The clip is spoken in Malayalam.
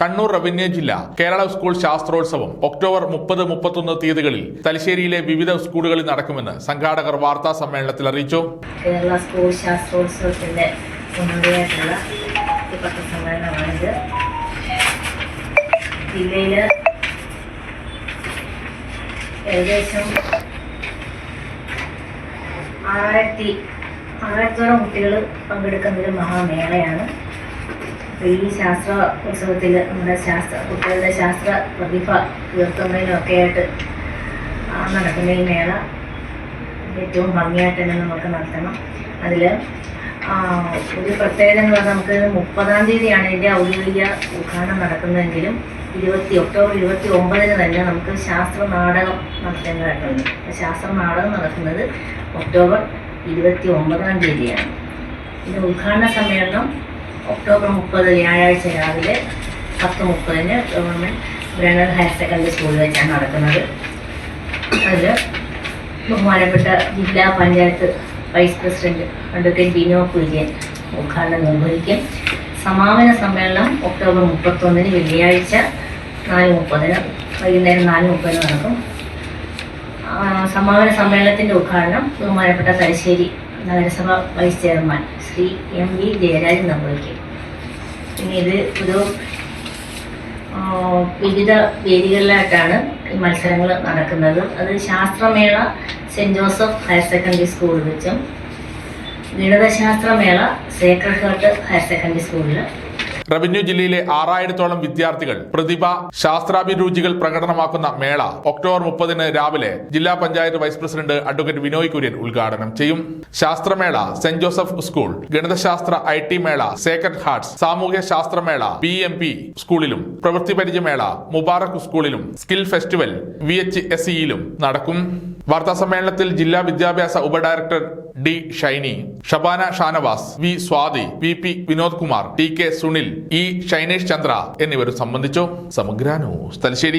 കണ്ണൂർ റവന്യൂ ജില്ല കേരള സ്കൂൾ ശാസ്ത്രോത്സവം ഒക്ടോബർ 30-31 തീയതികളിൽ തലശ്ശേരിയിലെ വിവിധ സ്കൂളുകളിൽ നടക്കുമെന്ന് സംഘാടകർ വാർത്താ സമ്മേളനത്തിൽ അറിയിച്ചു. കേരള സ്കൂൾ ശാസ്ത്രോത്സവത്തിന്റെ മുന്നോടിയായിട്ടുള്ള പത്രസമ്മേളനമാണിത്. ജില്ലയില് ഏകദേശം 6,000 കുട്ടികൾ പങ്കെടുക്കുന്ന ഒരു മഹാമേളയാണ്. ഈ ശാസ്ത്ര ഉത്സവത്തിൽ നമ്മുടെ കുട്ടികളുടെ ശാസ്ത്ര പ്രതിഭ ഉയർത്തുന്നതിനൊക്കെ ആയിട്ട് നടക്കുന്ന ഈ മേള ഏറ്റവും ഭംഗിയായിട്ട് തന്നെ നമുക്ക് നടത്തണം. അതിൽ ഒരു പ്രത്യേകത എന്ന് പറഞ്ഞാൽ നമുക്ക് 30-ാം തീയതിയാണ് ഇതിൻ്റെ ഔദ്യോഗിക ഉദ്ഘാടനം നടക്കുന്നതെങ്കിലും ഒക്ടോബർ 29-ന് തന്നെ നമുക്ക് ശാസ്ത്ര നാടകം നടത്തേണ്ടതായിട്ടുണ്ട്. ശാസ്ത്ര നാടകം നടക്കുന്നത് ഒക്ടോബർ 29-ാം തീയതിയാണ്. ഇതിൻ്റെ ഉദ്ഘാടന സമ്മേളനം ഒക്ടോബർ 30 വ്യാഴാഴ്ച രാവിലെ 10:30-ന് ഗവൺമെൻറ് ബ്രണ്ണർ ഹയർ സെക്കൻഡറി സ്കൂളിൽ വെച്ചാണ് നടക്കുന്നത്. അതിൽ ബഹുമാനപ്പെട്ട ജില്ലാ panchayat vice president advocate Bino Kurian ഉദ്ഘാടനം നിർവഹിക്കും. സമാപന സമ്മേളനം ഒക്ടോബർ 31-ന് വെള്ളിയാഴ്ച 4:30-ന് വൈകുന്നേരം 4:30-ന് നടക്കും. സമാപന സമ്മേളനത്തിൻ്റെ ഉദ്ഘാടനം ബഹുമാനപ്പെട്ട തലശ്ശേരി നഗരസഭ vice chairman Shri MV Jayarajan നിർവഹിക്കും. പിന്നെ ഇത് ഒരു വിവിധ വേദികളിലായിട്ടാണ് ഈ മത്സരങ്ങൾ നടക്കുന്നത്. അത് ശാസ്ത്രമേള സെൻറ് ജോസഫ് ഹയർ സെക്കൻഡറി സ്കൂളിൽ വെച്ചും ഗണിതശാസ്ത്രമേള സേക്രഡ് ഹാർട്ട് ഹയർ സെക്കൻഡറി സ്കൂളിൽ. റവന്യൂ ജില്ലയിലെ 6,000-ഓളം വിദ്യാർത്ഥികൾ പ്രതിഭ ശാസ്ത്രാഭിരുചികൾ പ്രകടനമാക്കുന്ന മേള ഒക്ടോബർ 30-ന് രാവിലെ ജില്ലാ panchayat vice president advocate Binoy Kurian ഉദ്ഘാടനം ചെയ്യും. ശാസ്ത്രമേള സെന്റ് ജോസഫ് സ്കൂൾ, ഗണിതശാസ്ത്ര IT മേള സേക്രഡ് ഹാർട്ട്സ്, സാമൂഹ്യ ശാസ്ത്രമേള PMP സ്കൂളിലും, പ്രവൃത്തി പരിചയമേള മുബാറക് സ്കൂളിലും, സ്കിൽ ഫെസ്റ്റിവൽ VHSEയിലും നടക്കും. വാർത്താ സമ്മേളനത്തിൽ ജില്ലാ വിദ്യാഭ്യാസ ഉപഡയറക്ടർ D Shiny, Shabana Shanavas, V Swathi, VP Vinod Kumar, TK Sunil, E ഷൈനേഷ് Chandra എന്നിവരും സംബന്ധിച്ചു. സമഗ്ര ന്യൂസ് തലശ്ശേരി.